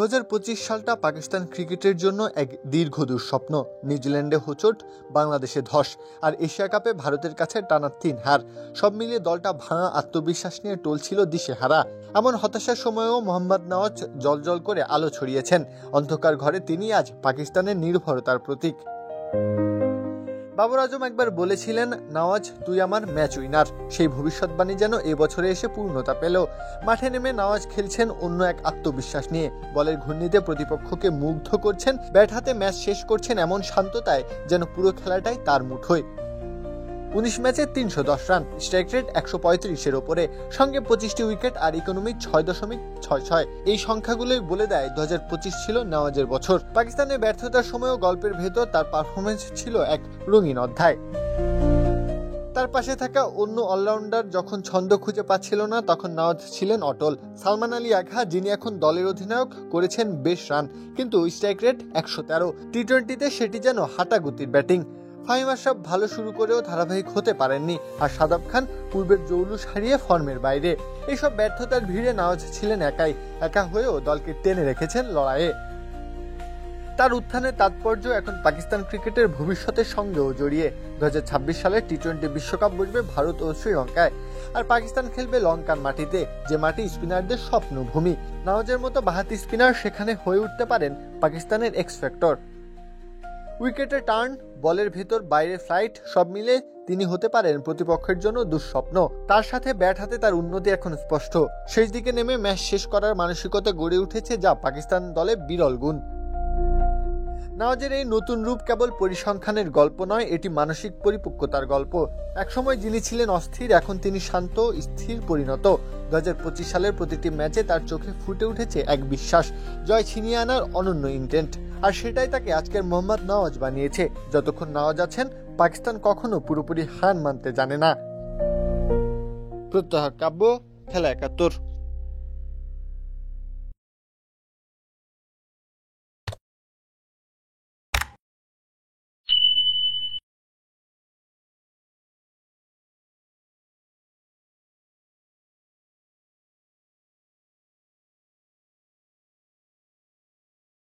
2025 সালটা পাকিস্তান ক্রিকেটের জন্য এক দীর্ঘ দুঃস্বপ্ন। নিউজিল্যান্ডে হোঁচট, বাংলাদেশে ধস, আর এশিয়া কাপে ভারতের কাছে টানা 3 হার। সব মিলিয়ে দলটা ভাঙা আত্মবিশ্বাস নিয়ে টলছিল দিশেহারা। এমন হতাশার সময়েও মোহাম্মদ নওয়াজ জ্বলজ্বল করে আলো ছড়িয়েছেন। অন্ধকার ঘরে তিনি আজ পাকিস্তানের নির্ভরতার প্রতীক। বাবর আজম একবার বলেছিলেন, নওয়াজ তুই আমার ম্যাচ উইনার। সেই ভবিষ্যৎবাণী যেন এবছরে এসে পূর্ণতা পেল। মাঠে নেমে নওয়াজ খেলছেন অন্য এক আত্মবিশ্বাস নিয়ে। বলের ঘূর্ণিতে প্রতিপক্ষকে মুগ্ধ করছেন, ব্যাট হাতে ম্যাচ শেষ করছেন এমন শান্ততায় যেন পুরো খেলাটাই তার মুঠোয়। 19 ম্যাচে 310 রান, স্ট্রাইক রেট 135-এর ওপরে, সঙ্গে 25টি উইকেট আর ইকোনমি 6.66। এই সংখ্যাগুলোই বলে দেয় 2025 ছিল নওয়াজের বছর। পাকিস্তানের ব্যর্থতার সময়ও গল্পের ভেতর তার পারফরমেন্স ছিল এক রঙিন অধ্যায়। তার পাশে থাকা অন্য অলরাউন্ডার যখন ছন্দ খুঁজে পাচ্ছিল না, তখন নওয়াজ ছিলেন অটল। সালমান আলী আগা, যিনি এখন দলের অধিনায়ক, করেছেন বেশ রান, কিন্তু স্ট্রাইক রেট 113। টি-20তে সেটি যেন হাঁটাগুতির ব্যাটিং। ফাহিম আশরাফ ভালো শুরু করেও ধারাবাহিক হতে পারেননি, আর শাদাব খান পূর্বের জৌলুস হারিয়ে ফর্মের বাইরে। এইসব ব্যর্থতার ভিড়ে নওয়াজ ছিলেন একা হয়েও দলকে টেনে রেখেছেন লড়াইয়ে। তার উত্থানের তাৎপর্য এখন পাকিস্তান ক্রিকেটের ভবিষ্যতের সঙ্গেও জড়িয়ে। 2026 সালে টি-20 বিশ্বকাপ বসবে ভারত ও শ্রীলঙ্কায়, আর পাকিস্তান খেলবে লঙ্কার মাটিতে, যে মাটি স্পিনারদের স্বপ্নভূমি। নওয়াজের মতো বাহাতি স্পিনার সেখানে হয়ে উঠতে পারেন পাকিস্তানের এক্স ফ্যাক্টর। উইকেটে টার্ন, বলের ভেতর বাইরে ফ্লাইট, সব মিলে তিনি হতে পারেন প্রতিপক্ষের জন্য দুঃস্বপ্ন। তার সাথে ব্যাট হাতে তার উন্নতি এখন স্পষ্ট। শেষ দিকে নেমে ম্যাচ শেষ করার মানসিকতা গড়ে উঠেছে, যা পাকিস্তান দলে বিরল গুণ। নওয়াজের এই নতুন রূপ কেবল পরিসংখ্যানের গল্প নয়, এটি মানসিক পরিপক্কতার গল্প। একসময় যিনি ছিলেন অস্থির, এখন তিনি শান্ত, স্থির, পরিণত। 2025 সালের প্রতিটি ম্যাচে তার চোখে ফুটে উঠেছে এক বিশ্বাস, জয় ছিনিয়ে আনার অনন্য ইন্টেন্ট। আর সেটাই তাকে আজকের মোহাম্মদ নওয়াজ বানিয়েছে। যতক্ষণ নওয়াজ আছেন, পাকিস্তান কখনো পুরোপুরি হার মানতে জানে না। প্রত্যহ কাব্য, খেলা 71।